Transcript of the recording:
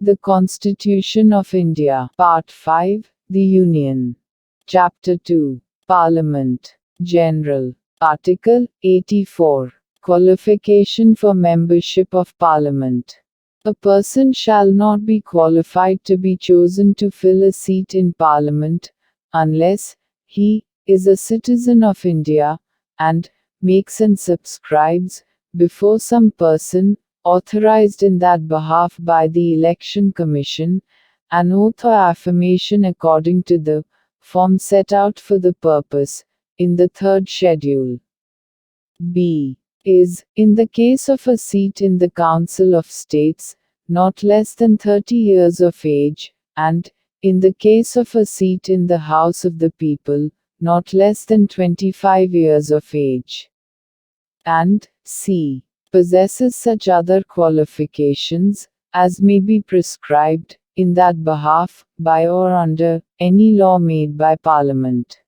The Constitution of India. Part 5. The Union. Chapter 2. Parliament. General. Article 84. Qualification for membership of Parliament. A person shall not be qualified to be chosen to fill a seat in Parliament, unless he is a citizen of India, and makes and subscribes, before some person, authorized in that behalf by the Election Commission, an oath or affirmation according to the form set out for the purpose, in the third schedule. B. Is, in the case of a seat in the Council of States, not less than 30 years of age, and, in the case of a seat in the House of the People, not less than 25 years of age. And, C. Possesses such other qualifications, as may be prescribed, in that behalf, by or under, any law made by Parliament.